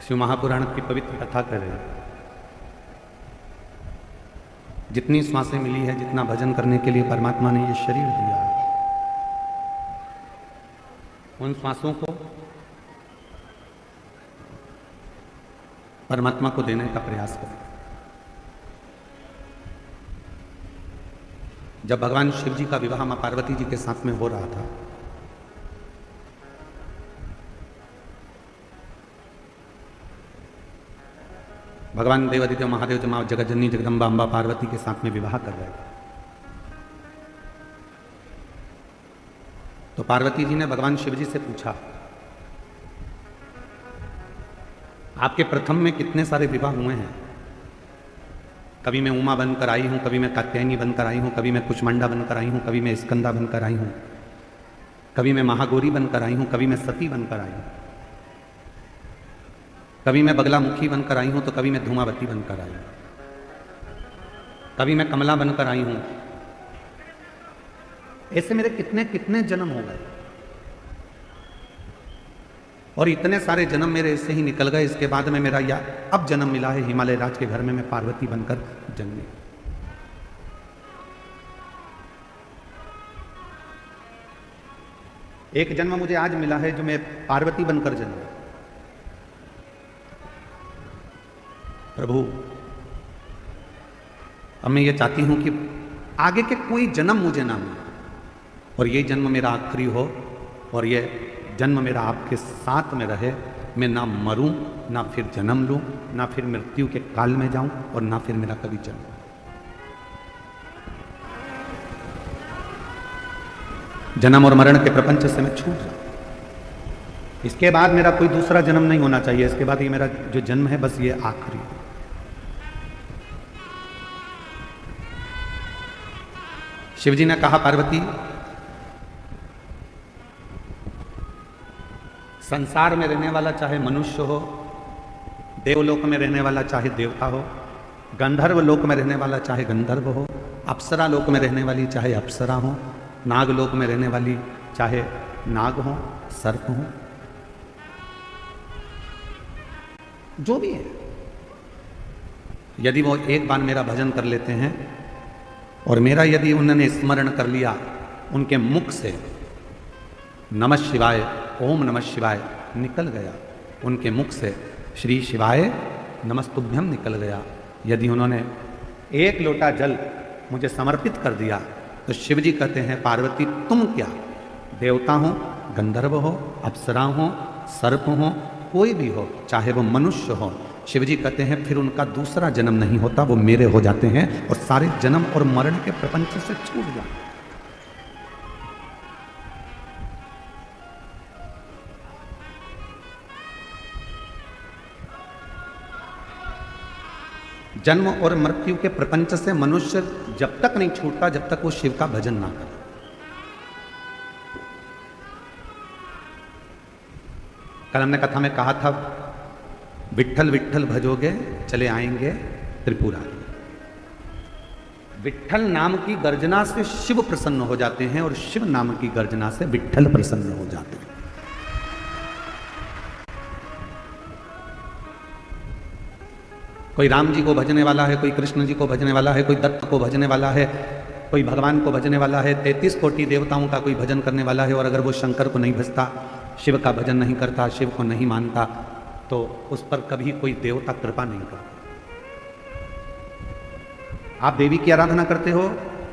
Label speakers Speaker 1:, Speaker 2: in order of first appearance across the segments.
Speaker 1: शिव महापुराण की पवित्र कथा कर रहे हैं। जितनी श्वासें मिली है, जितना भजन करने के लिए परमात्मा ने ये शरीर दिया है, उन श्वासों को परमात्मा को देने का प्रयास करें। जब भगवान शिव जी का विवाह मां पार्वती जी के साथ में हो रहा था, भगवान देवादिदेव महादेव जी मां जगतजननी जगदम्बा अम्बा पार्वती के साथ में विवाह कर रहे थे। तो पार्वती जी ने भगवान शिव जी से पूछा, आपके प्रथम में कितने सारे विवाह हुए हैं? कभी मैं उमा बनकर आई हूं, कभी मैं कात्यायनी बनकर आई हूं, कभी मैं कुष्मांडा बनकर आई हूं, कभी मैं स्कंदा बनकर आई हूं, कभी मैं महागौरी बनकर आई हूं, कभी मैं सती बनकर आई हूं, कभी मैं बगलामुखी बनकर आई हूं, तो कभी मैं धूमावती बनकर आई हूं, कभी मैं कमला बनकर आई हूं। ऐसे मेरे कितने कितने जन्म हो गए, और इतने सारे जन्म मेरे ऐसे ही निकल गए। इसके बाद में मेरा या अब जन्म मिला है हिमालय राज के घर में, मैं पार्वती बनकर जन्मी। एक जन्म मुझे आज मिला है जो मैं पार्वती बनकर जन्मी। प्रभु, अब मैं ये चाहती हूं कि आगे के कोई जन्म मुझे ना मिले, और ये जन्म मेरा आखिरी हो, और ये जन्म मेरा आपके साथ में रहे। मैं ना मरूं, ना फिर जन्म लूं, ना फिर मृत्यु के काल में जाऊं, और ना फिर मेरा कभी जन्म। जन्म और मरण के प्रपंच से मैं छूट जाऊं। इसके बाद मेरा कोई दूसरा जन्म नहीं होना चाहिए। इसके बाद ये मेरा जो जन्म है, बस ये आखिरी। शिव जी ने कहा, पार्वती, संसार में रहने वाला चाहे मनुष्य हो, देवलोक में रहने वाला चाहे देवता हो, गंधर्व लोक में रहने वाला चाहे गंधर्व हो, अप्सरा लोक में रहने वाली चाहे अप्सरा हो, नाग लोक में रहने वाली चाहे नाग हो, सर्प हो, जो भी है, यदि वो एक बार मेरा भजन कर लेते हैं और मेरा यदि उन्होंने स्मरण कर लिया, उनके मुख से नमः शिवाय, ओम नमः शिवाय निकल गया, उनके मुख से श्री शिवाय नमस्तुभ्यम निकल गया, यदि उन्होंने एक लोटा जल मुझे समर्पित कर दिया, तो शिव जी कहते हैं, पार्वती तुम क्या, देवता हो, गंधर्व हो, अप्सरा हो, सर्प हो, कोई भी हो, चाहे वो मनुष्य हो, शिव जी कहते हैं फिर उनका दूसरा जन्म नहीं होता, वो मेरे हो जाते हैं, और सारे जन्म और मरण के प्रपंच से छूट जाते। जन्म और मृत्यु के प्रपंच से मनुष्य जब तक नहीं छूटता, जब तक वो शिव का भजन ना करे। कल हमने कथा में कहा था, विट्ठल विट्ठल भजोगे चले आएंगे त्रिपुरारी। विट्ठल नाम की गर्जना से शिव प्रसन्न हो जाते हैं, और शिव नाम की गर्जना से विट्ठल प्रसन्न हो जाते हैं। कोई राम जी को भजने वाला है, कोई कृष्ण जी को भजने वाला है, कोई दत्त को भजने वाला है, कोई भगवान को भजने वाला है, 33 कोटि देवताओं का कोई भजन करने वाला है, और अगर वो शंकर को नहीं भजता, शिव का भजन नहीं करता, शिव को नहीं मानता, तो उस पर कभी कोई देवता कृपा नहीं करता। आप देवी की आराधना करते हो,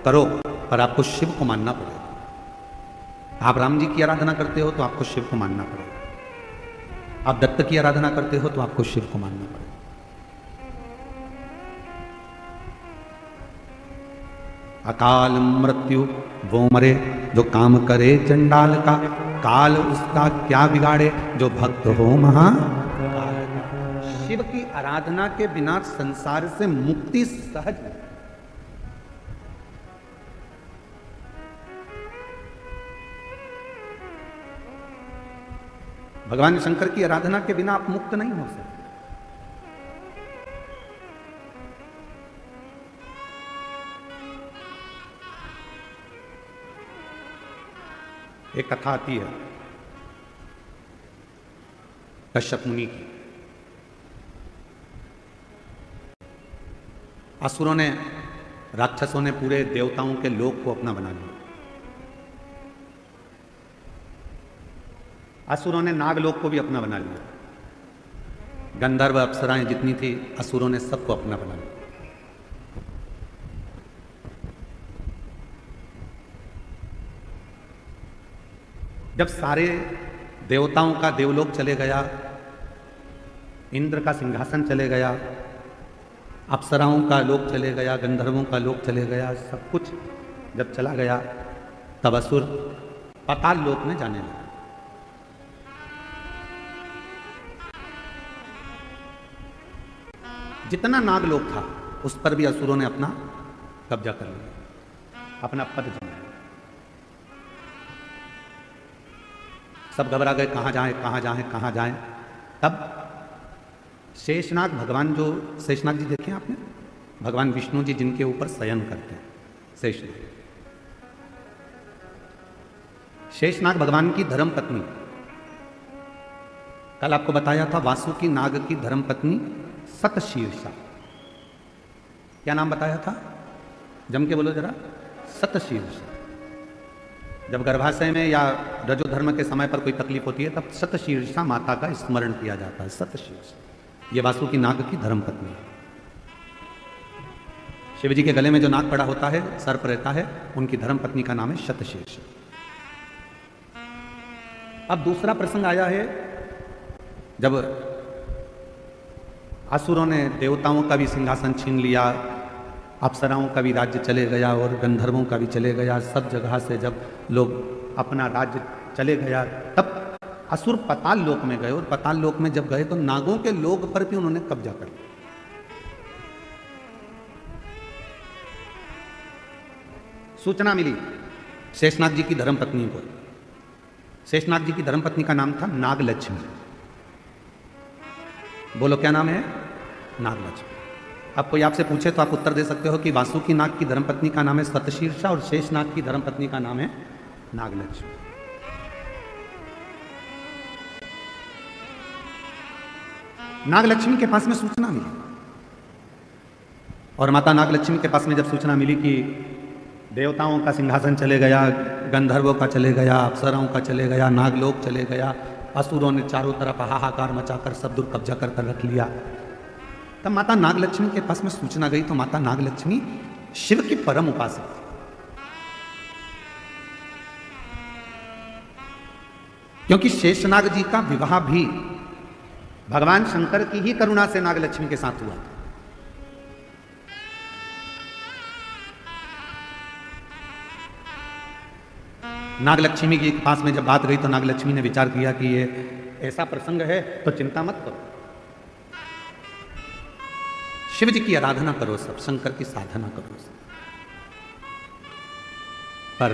Speaker 1: करो, पर आपको शिव को मानना पड़ेगा। आप राम जी की आराधना करते हो तो आपको शिव को मानना पड़ेगा। आप दत्त की आराधना करते हो तो आपको शिव को मानना पड़ेगा। अकाल मृत्यु वो मरे जो काम करे चंडाल का, काल उसका क्या बिगाड़े जो भक्त हो महाकाल। शिव की आराधना के बिना संसार से मुक्ति सहज नहीं। भगवान शंकर की आराधना के बिना आप मुक्त नहीं हो सकते। एक कथा आती है कश्यप मुनि की। असुरों ने, राक्षसों ने पूरे देवताओं के लोक को अपना बना लिया। असुरों ने नागलोक को भी अपना बना लिया। गंधर्व अप्सराएं जितनी थी, असुरों ने सबको अपना बना लिया। जब सारे देवताओं का देवलोक चले गया, इंद्र का सिंहासन चले गया, अप्सराओं का लोक चले गया, गंधर्वों का लोक चले गया, सब कुछ जब चला गया, तब असुर पाताल लोक में जाने लगे। जितना नागलोक था उस पर भी असुरों ने अपना कब्जा कर लिया, अपना पद जमाया। सब घबरा गए, कहां जाएं कहां जाएं कहां जाएं। तब शेषनाग भगवान, जो शेषनाग जी देखे आपने, भगवान विष्णु जी जिनके ऊपर शयन करते हैं, शेषनाग। शेषनाग भगवान की धर्म पत्नी, कल आपको बताया था वासुकी नाग की धर्म पत्नी सतशीर्षा। क्या नाम बताया था? जम के बोलो जरा। सतशीर्षा। जब गर्भाशय में या रजोधर्म के समय पर कोई तकलीफ होती है, तब सतशीर्षा माता का स्मरण किया जाता है। सतशीर्षा, ये वासुकी नाग की धर्म पत्नी है। शिव जी के गले में जो नाग पड़ा होता है, सर्प रहता है, उनकी धर्म पत्नी का नाम है शतशीर्षा। अब दूसरा प्रसंग आया है, जब असुरों ने देवताओं का भी सिंहासन छीन लिया, अप्सराओं का भी राज्य चले गया और गंधर्वों का भी चले गया। सब जगह से जब लोग अपना राज्य चले गया, तब असुर पाताल लोक में गए, और पाताल लोक में जब गए तो नागों के लोक पर भी उन्होंने कब्जा कर लिया। सूचना मिली शेषनाग जी की धर्मपत्नी को। शेषनाग जी की धर्मपत्नी का नाम था नागलक्ष्मी। बोलो क्या नाम है? नागलक्ष्मी। अब कोई आपसे पूछे तो आप उत्तर दे सकते हो कि वासुकी नाग की धर्मपत्नी का नाम है सतशीर्षा और शेषनाग की धर्मपत्नी का नाम है नागलक्ष्मी। नागलक्ष्मी के पास में सूचना मिली, और माता नागलक्ष्मी के पास में जब सूचना मिली कि देवताओं का सिंहासन चले गया, गंधर्वों का चले गया, अप्सराओं का चले गया, नागलोक चले गया, असुरों ने चारों तरफ हाहाकार मचाकर सब दूर कब्जा कर रख लिया, तब माता नागलक्ष्मी के पास में सूचना गई। तो माता नागलक्ष्मी शिव की परम उपासक थी, क्योंकि शेषनाग जी का विवाह भी भगवान शंकर की ही करुणा से नागलक्ष्मी के साथ हुआ था। नागलक्ष्मी के पास में जब बात गई तो नागलक्ष्मी ने विचार किया कि ये ऐसा प्रसंग है तो चिंता मत करो, शिव जी की आराधना करो, सब शंकर की साधना करो सब। पर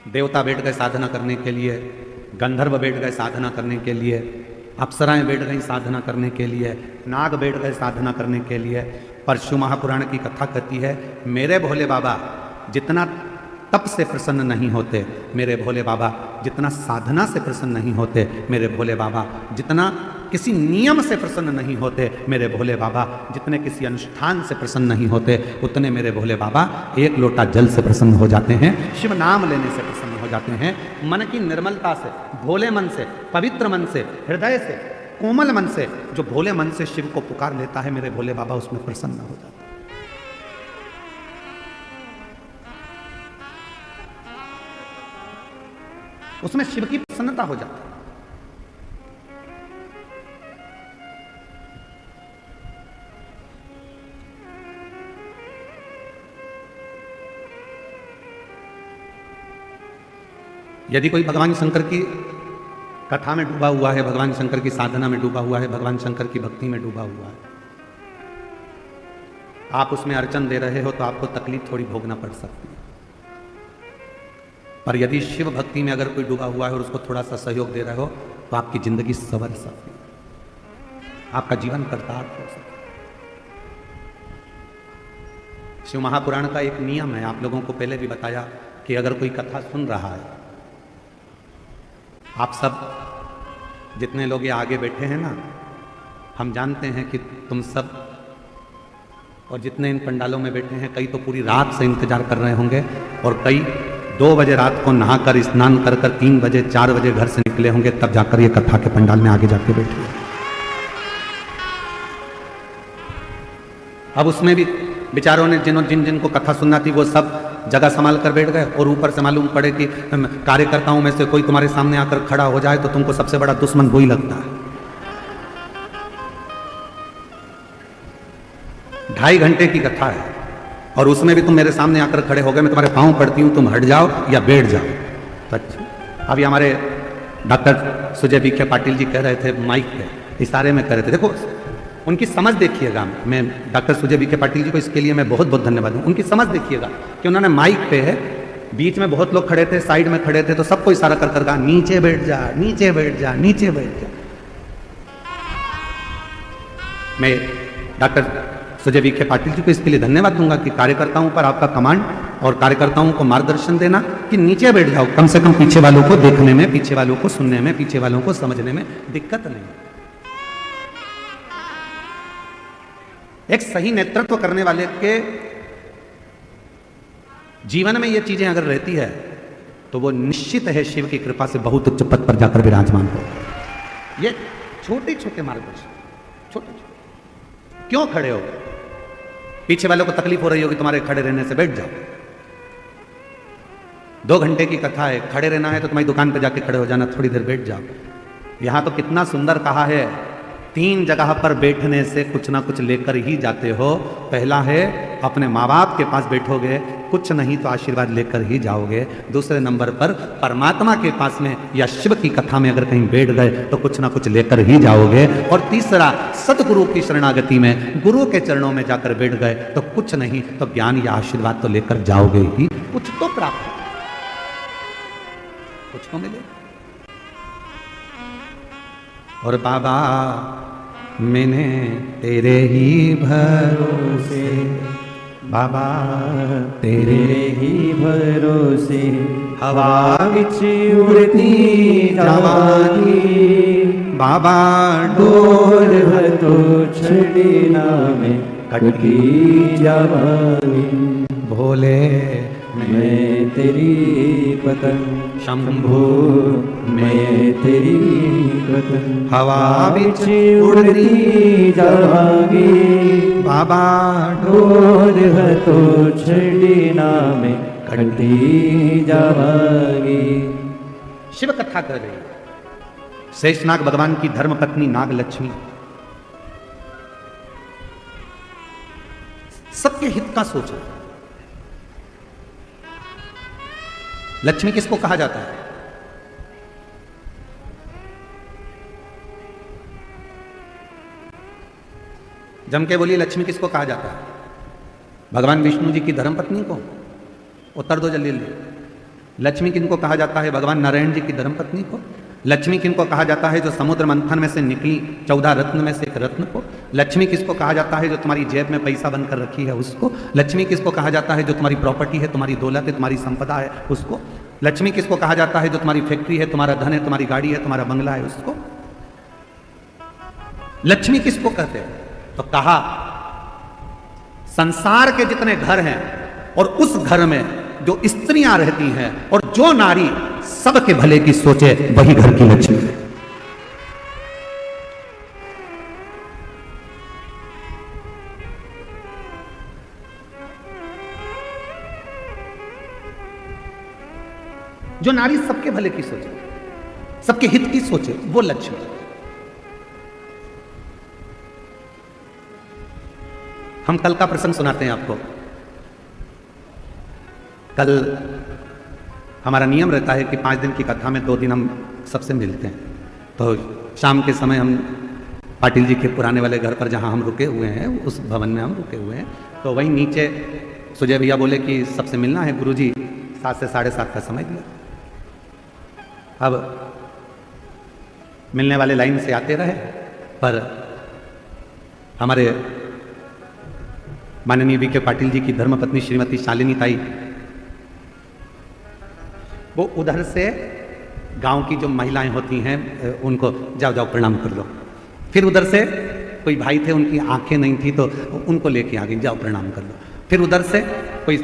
Speaker 1: देवता बैठ गए साधना करने के लिए, गंधर्व बैठ गए साधना करने के लिए, अप्सराएं बैठ गई साधना करने के लिए, नाग बैठ गए साधना करने के लिए। पर शिव महापुराण की कथा कहती है, मेरे भोले बाबा जितना तप से प्रसन्न नहीं होते, मेरे भोले बाबा जितना साधना से प्रसन्न नहीं होते, मेरे भोले बाबा जितना किसी नियम से प्रसन्न नहीं होते, मेरे भोले बाबा जितने किसी अनुष्ठान से प्रसन्न नहीं होते, उतने मेरे भोले बाबा एक लोटा जल से प्रसन्न हो जाते हैं, शिव नाम लेने से प्रसन्न हो जाते हैं। मन की निर्मलता से, भोले मन से, पवित्र मन से, हृदय से, कोमल मन से, जो भोले मन से शिव को पुकार लेता है, मेरे भोले बाबा उसमें प्रसन्न हो जाते हैं। उसमें शिव की प्रसन्नता हो जाती है। यदि कोई भगवान शंकर की कथा में डूबा हुआ है, भगवान शंकर की साधना में डूबा हुआ है, भगवान शंकर की भक्ति में डूबा हुआ है, आप उसमें अर्चन दे रहे हो तो आपको तकलीफ थोड़ी भोगना पड़ सकती है। पर यदि शिव भक्ति में अगर कोई डूबा हुआ है और उसको थोड़ा सा सहयोग दे रहे हो तो आपकी जिंदगी संवर सकती है, आपका जीवन कर्तार्थ हो सकता है। शिव महापुराण का एक नियम है, आप लोगों को पहले भी बताया कि अगर कोई कथा सुन रहा है, आप सब जितने लोग ये आगे बैठे हैं ना, हम जानते हैं कि तुम सब और जितने इन पंडालों में बैठे हैं, कई तो पूरी रात से इंतजार कर रहे होंगे और कई 2 बजे रात को नहाकर स्नान कर 3 बजे 4 बजे घर से निकले होंगे, तब जाकर ये कथा के पंडाल में आगे जाके बैठे। अब उसमें भी बेचारों ने जिन जिनको कथा सुनना थी वो सब जगह संभाल कर बैठ गए, और ऊपर से मालूम पड़े कि कार्यकर्ताओं में से कोई तुम्हारे सामने आकर खड़ा हो जाए तो तुमको सबसे बड़ा दुश्मन वही लगता है। 2.5 घंटे की कथा है और उसमें भी तुम मेरे सामने आकर खड़े हो गए, मैं तुम्हारे पांव पड़ती हूं, तुम हट जाओ या बैठ जाओ। तो अच्छा, अभी हमारे डॉक्टर सुजय विखे पाटिल जी कह रहे थे माइक पे, इशारे में कह रहे थे, देखो उनकी समझ देखिएगा। मैं डॉक्टर सुजय विखे पाटिल जी को इसके लिए मैं बहुत बहुत धन्यवाद दूं। उनकी समझ देखिएगा कि उन्होंने माइक पे है, बीच में बहुत लोग खड़े थे, साइड में खड़े थे, तो सबको इशारा कर कर कहा नीचे बैठ जा, नीचे बैठ जा, नीचे बैठ जा। मैं डॉक्टर सुजय विखे पाटिल जी को इसके लिए धन्यवाद दूंगा कि कार्यकर्ताओं पर आपका कमांड और कार्यकर्ताओं को मार्गदर्शन देना कि नीचे बैठ जाओ, कम से कम पीछे वालों को देखने में, पीछे वालों को सुनने में, पीछे वालों को समझने में दिक्कत नहीं। एक सही नेतृत्व करने वाले के जीवन में ये चीजें अगर रहती है तो वो निश्चित है शिव की कृपा से बहुत उच्च पद पर जाकर विराजमान हो। ये छोटे छोटे मार्गदर्शन, छोटे छोटे। क्यों खड़े हो? पीछे वालों को तकलीफ हो रही होगी तुम्हारे खड़े रहने से, बैठ जाओ। 2 घंटे की कथा है, खड़े रहना है तो तुम्हारी दुकान पे जाके खड़े हो जाना, थोड़ी देर बैठ जाओ। यहां तो कितना सुंदर कहा है, 3 जगह पर बैठने से कुछ ना कुछ लेकर ही जाते हो। पहला है अपने माँ बाप के पास बैठोगे, कुछ नहीं तो आशीर्वाद लेकर ही जाओगे। दूसरे नंबर पर परमात्मा के पास में या शिव की कथा में अगर कहीं बैठ गए तो कुछ ना कुछ लेकर ही जाओगे। और तीसरा, सतगुरु की शरणागति में गुरु के चरणों में जाकर बैठ गए तो कुछ नहीं तो ज्ञान या आशीर्वाद तो लेकर जाओगे ही, कुछ तो प्राप्त, कुछ तो मिले। और बाबा मैंने तेरे ही भरोसे, बाबा तेरे ही भरोसे हवा विच उड़ती जावांगी, बाबा डोर तो छड़ना में कटकी जावांगी। भोले मैं तेरी पतंग, शंभो मैं तेरी पतंग, हवा विच उड़ती जावांगी, बाबा डोर तो छड़ना में कटती जावांगी। शिव कथा कर रही शेषनाग भगवान की धर्मपत्नी नाग लक्ष्मी सबके हित का सोचो। लक्ष्मी किसको कहा जाता है? जम के बोलिए, लक्ष्मी किसको कहा जाता है? भगवान विष्णु जी की धर्मपत्नी को? उत्तर दो जल्दी जल्दी। लक्ष्मी किनको कहा जाता है? भगवान नारायण जी की धर्मपत्नी को। लक्ष्मी किनको कहा जाता है? जो समुद्र मंथन में से निकली 14 रत्न में से एक रत्न को। लक्ष्मी किसको कहा जाता है? जो तुम्हारी जेब में पैसा बनकर रखी है उसको। लक्ष्मी किसको कहा जाता है? जो तुम्हारी प्रॉपर्टी है, तुम्हारी दौलत है, तुम्हारी संपदा है उसको। लक्ष्मी किसको कहा जाता है? जो तुम्हारी फैक्ट्री है, तुम्हारा धन है, तुम्हारी गाड़ी है, तुम्हारा बंगला है उसको। लक्ष्मी किसको कहते हैं? तो कहा संसार के जितने घर हैं और उस घर में जो स्त्रियां रहती हैं और जो नारी सबके भले की सोचे, वही घर की लक्ष्मी है। जो नारी सबके भले की सोचे, सबके हित की सोचे, वो लक्ष्मी। हम कल का प्रसंग सुनाते हैं आपको। कल हमारा नियम रहता है कि 5 दिन की कथा में 2 दिन हम सबसे मिलते हैं। तो शाम के समय हम पाटिल जी के पुराने वाले घर पर जहां हम रुके हुए हैं, उस भवन में हम रुके हुए हैं, तो वहीं नीचे सुजय भैया बोले कि सबसे मिलना है। गुरुजी 7 से 7:30 का समय दिया। अब मिलने वाले लाइन से आते रहे, पर हमारे माननीय विखे पाटिल जी की धर्मपत्नी श्रीमती शालिनी ताई, वो उधर से गांव की जो महिलाएं होती हैं उनको जाओ जाओ प्रणाम कर लो। फिर उधर से कोई भाई थे, उनकी आंखें नहीं थी तो उनको लेके आ गई, जाओ प्रणाम कर लो। फिर उधर से कोई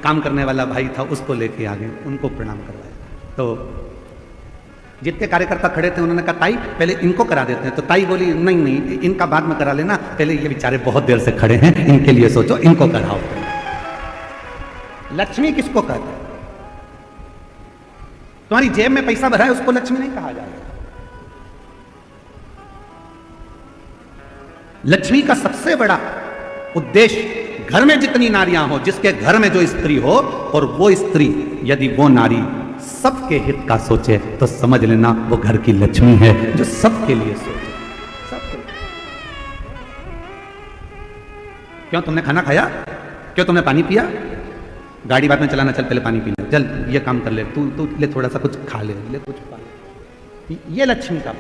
Speaker 1: काम करने वाला भाई था, उसको लेके आ गए, उनको प्रणाम करवाया। तो जितने कार्यकर्ता खड़े थे उन्होंने कहा ताई पहले इनको करा देते हैं। तो ताई बोली नहीं नहीं, इनका बाद में करा लेना, पहले ये बेचारे बहुत देर से खड़े हैं, इनके लिए सोचो, इनको कराओ। लक्ष्मी किसको कहते हैं? तुम्हारी जेब में पैसा भरा है उसको लक्ष्मी नहीं कहा जाएगा। लक्ष्मी का सबसे बड़ा उद्देश्य घर में जितनी नारियां हो, जिसके घर में जो स्त्री हो, और वो स्त्री यदि वो नारी सबके हित का सोचे तो समझ लेना वो घर की लक्ष्मी है, जो सबके लिए सोचे। सबके लिए। क्यों तुमने खाना खाया? क्यों तुमने पानी पिया? गाड़ी बाद में चलाना, चल पहले पानी पी ले, चल ये काम कर ले, तू ले थोड़ा सा कुछ खा ले कुछ पा ले। ये लक्ष्मी का।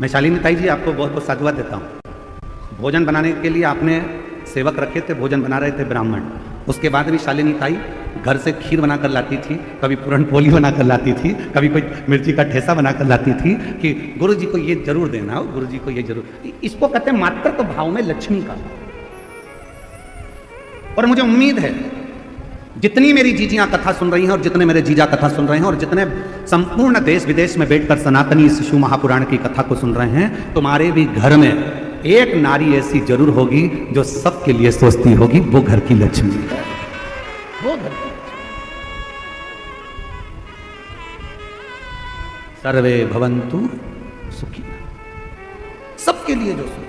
Speaker 1: मैं शालिनी ताई जी आपको बहुत बहुत साधुवाद देता हूँ। भोजन बनाने के लिए आपने सेवक रखे थे, भोजन बना रहे थे ब्राह्मण, उसके बाद भी शालिनी ताई घर से खीर बनाकर लाती थी, कभी पूरन पोली बनाकर लाती थी, कभी कोई मिर्ची का ठेसा बनाकर लाती थी कि गुरु जी को ये जरूर देना, गुरु जी को ये जरूर। इसको कहते हैं मातृत्व भाव में लक्ष्मी का। और मुझे उम्मीद है जितनी मेरी जीजियां कथा सुन रही हैं और जितने मेरे जीजा कथा सुन रहे हैं और जितने संपूर्ण देश विदेश में बैठकर सनातनी शिशु महापुराण की कथा को सुन रहे हैं, तुम्हारे भी घर में एक नारी ऐसी जरूर होगी जो सबके लिए सोचती होगी, वो घर की लक्ष्मी है, वो घर की लक्ष्मी। सर्वे भवन्तु सुखी, सबके लिए जो सोचे।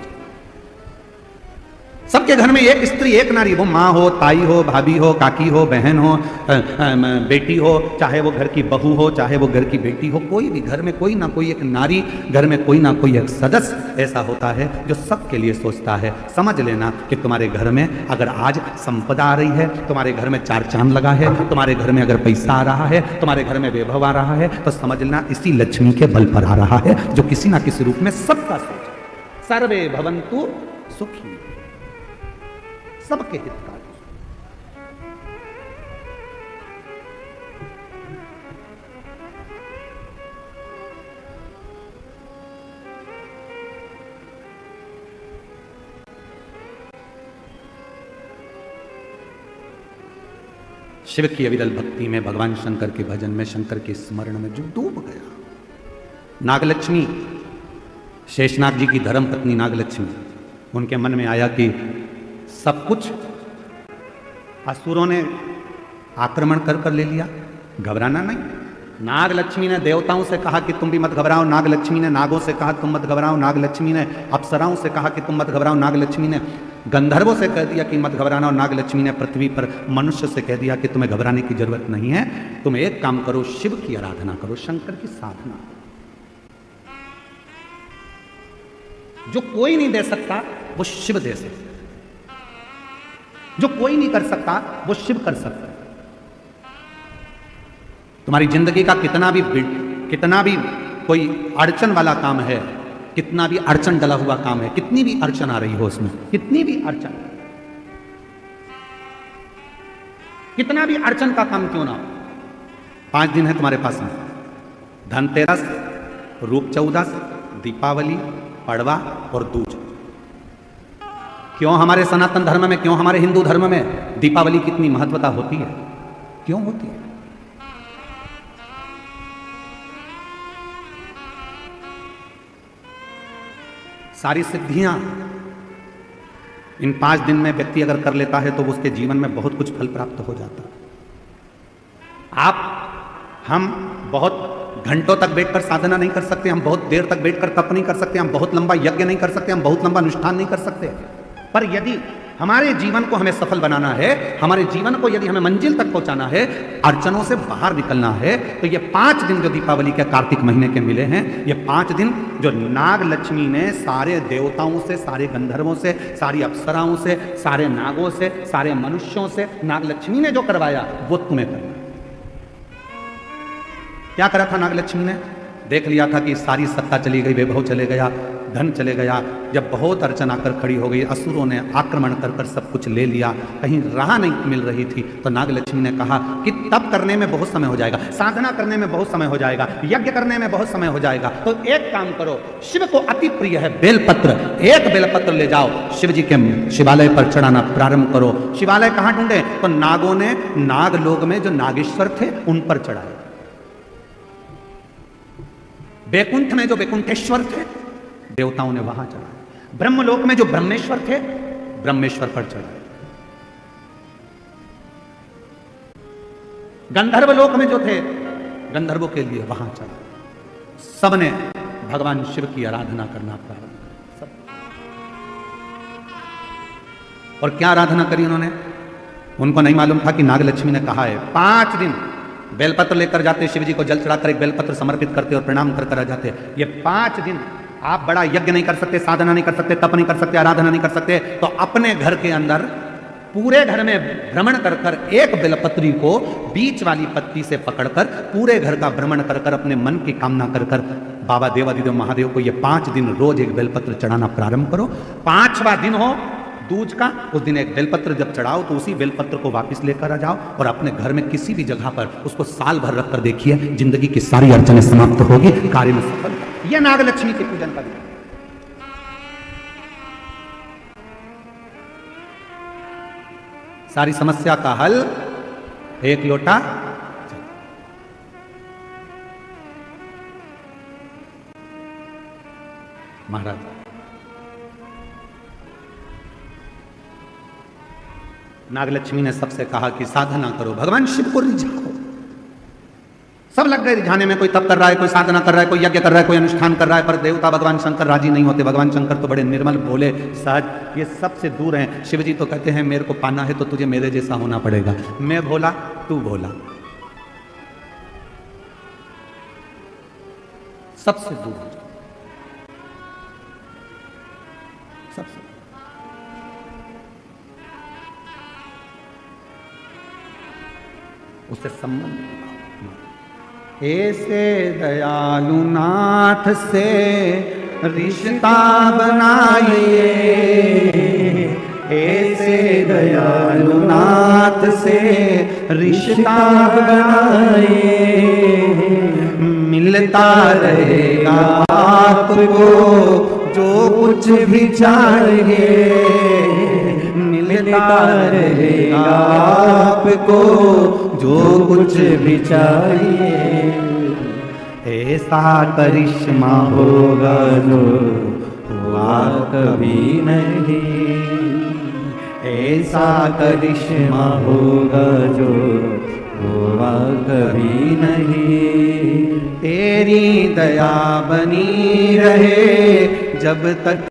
Speaker 1: सबके घर में एक स्त्री एक नारी, वो माँ हो, ताई हो, भाभी हो, काकी हो, बहन हो, बेटी हो, चाहे वो घर की बहू हो, चाहे वो घर की बेटी हो, कोई भी घर में कोई ना कोई एक नारी, घर में कोई ना कोई एक सदस्य ऐसा होता है जो सबके लिए सोचता है। समझ लेना कि तुम्हारे घर में अगर आज संपदा आ रही है, तुम्हारे घर में चार चांद लगा है, तुम्हारे घर में अगर पैसा आ रहा है, तुम्हारे घर में वैभव आ रहा है, तो समझ लेना इसी लक्ष्मी के बल पर आ रहा है, जो किसी ना किसी रूप में सबका सोच। सर्वे भवन्तु सुखी, सबके हित का। शिव की अविरल भक्ति में, भगवान शंकर के भजन में, शंकर के स्मरण में जो डूब गया। नागलक्ष्मी, शेषनाग जी की धर्म पत्नी नागलक्ष्मी, उनके मन में आया कि सब कुछ असुरों ने आक्रमण कर कर ले लिया, घबराना नहीं। नागलक्ष्मी ने देवताओं से कहा कि तुम भी मत घबराओ, नागलक्ष्मी ने नागों से कहा तुम मत घबराओ, नागलक्ष्मी ने अप्सराओं से कहा कि तुम मत घबराओ, नागलक्ष्मी ने गंधर्वों से कह दिया कि मत घबराना, और नागलक्ष्मी ने पृथ्वी पर मनुष्य से कह दिया कि तुम्हें घबराने की जरूरत नहीं है, तुम एक काम करो, शिव की आराधना करो, शंकर की साधना। जो कोई नहीं दे सकता वो शिव दे सकता, जो कोई नहीं कर सकता वो शिव कर सकता है। तुम्हारी जिंदगी का कितना भी कोई अड़चन वाला काम है, कितना भी अड़चन डला हुआ काम है, कितनी भी अड़चन आ रही हो उसमें, कितनी भी अड़चन, कितना भी अड़चन का काम क्यों ना हो, 5 दिन है तुम्हारे पास में, धनतेरस, रूप चौदस, दीपावली, पड़वा और दूज। क्यों हमारे सनातन धर्म में, क्यों हमारे हिंदू धर्म में दीपावली की इतनी महत्वता होती है? क्यों होती है? सारी सिद्धियां इन 5 दिन में व्यक्ति अगर कर लेता है तो उसके जीवन में बहुत कुछ फल प्राप्त हो जाता है। हम बहुत घंटों तक बैठकर साधना नहीं कर सकते, हम बहुत देर तक बैठकर तप नहीं कर सकते, हम बहुत लंबा यज्ञ नहीं कर सकते, हम बहुत लंबा अनुष्ठान नहीं कर सकते, पर यदि हमारे जीवन को हमें सफल बनाना है, हमारे जीवन को यदि हमें मंजिल तक पहुंचाना है, अड़चनों से बाहर निकलना है, तो ये 5 दिन जो दीपावली के कार्तिक महीने के मिले हैं, ये 5 दिन जो नाग लक्ष्मी ने सारे देवताओं से, सारे गंधर्वों से, सारी अप्सराओं से, सारे नागों से, सारे मनुष्यों से नाग लक्ष्मी ने जो करवाया, वो तुम्हें करना। क्या करा था नाग लक्ष्मी ने? देख लिया था कि सारी सत्ता चली गई, वैभव चले गया, धन चले गया। जब बहुत अड़चन आकर खड़ी हो गई, असुरों ने आक्रमण कर कर सब कुछ ले लिया, कहीं राह नहीं मिल रही थी, तो नागलक्ष्मी ने कहा कि तप करने में बहुत समय हो जाएगा, साधना करने में बहुत समय हो जाएगा, यज्ञ करने में बहुत समय हो जाएगा, तो एक काम करो, शिव को अति प्रिय है बेलपत्र, एक बेलपत्र ले जाओ, शिव जी के शिवालय पर चढ़ाना प्रारंभ करो। शिवालय कहां ढूंढे? तो नागों ने नागलोक में जो नागेश्वर थे उन पर चढ़ाए, बैकुंठ में जो बैकुंठेश्वर थे देवताओं ने वहां चढ़ाए, ब्रह्मलोक में जो ब्रह्मेश्वर थे ब्रह्मेश्वर पर चढ़ाए, गंधर्व लोक में जो थे गंधर्वों के लिए वहां चढ़ाए। सबने भगवान शिव की आराधना करना प्रारंभ किया, सब। और क्या आराधना करी उन्होंने? उनको नहीं मालूम था कि नागलक्ष्मी ने कहा है 5 दिन बेलपत्र लेकर जाते, शिव जी को जल चढ़ाकर एक बेलपत्र समर्पित करते और प्रणाम कर कर आ जाते। ये 5 दिन आप बड़ा यज्ञ नहीं कर सकते, साधना नहीं कर सकते, तप नहीं कर सकते, आराधना नहीं कर सकते, तो अपने घर के अंदर पूरे घर में भ्रमण कर कर एक बेलपत्री को बीच वाली पत्ती से पकड़कर पूरे घर का भ्रमण कर कर अपने मन की कामना कर कर बाबा देवादिदेव महादेव को ये 5 दिन रोज एक बेलपत्र चढ़ाना प्रारंभ करो। 5वां दिन हो दूज का, उस दिन एक बेलपत्र जब चढ़ाओ तो उसी बेलपत्र को वापस लेकर आ जाओ और अपने घर में किसी भी जगह पर उसको साल भर रख कर देखिए, जिंदगी की सारी अड़चनें समाप्त होगी, कार्य में सफल। यह नागलक्ष्मी के पूजन का दिन। सारी समस्या का हल एक लोटा महाराज। नागलक्ष्मी ने सबसे कहा कि साधना करो, भगवान शिव को रिझाओ। सब लग गए रिझाने में, कोई तप कर रहा है, कोई साधना कर रहा है, कोई यज्ञ कर रहा है, कोई अनुष्ठान कर रहा है, पर देवता भगवान शंकर राजी नहीं होते। भगवान शंकर तो बड़े निर्मल, भोले, सहज, ये सबसे दूर हैं। शिव जी तो कहते हैं मेरे को पाना है तो तुझे मेरे जैसा होना पड़ेगा, मैं भोला तू भोला, सबसे दूर हो जाओ, सबसे। उससे संबंध ऐसे दयालु नाथ से रिश्ता बनाइए, ऐसे दयालु नाथ से रिश्ता बनाइए, मिलता रहेगा आपको जो कुछ भी चाहिए, मिलता रहेगा आपको जो कुछ भी चाहिए। ऐसा करिश्मा होगा जो हुआ कभी नहीं, ऐसा करिश्मा होगा जो हुआ कभी नहीं। तेरी दया बनी रहे जब तक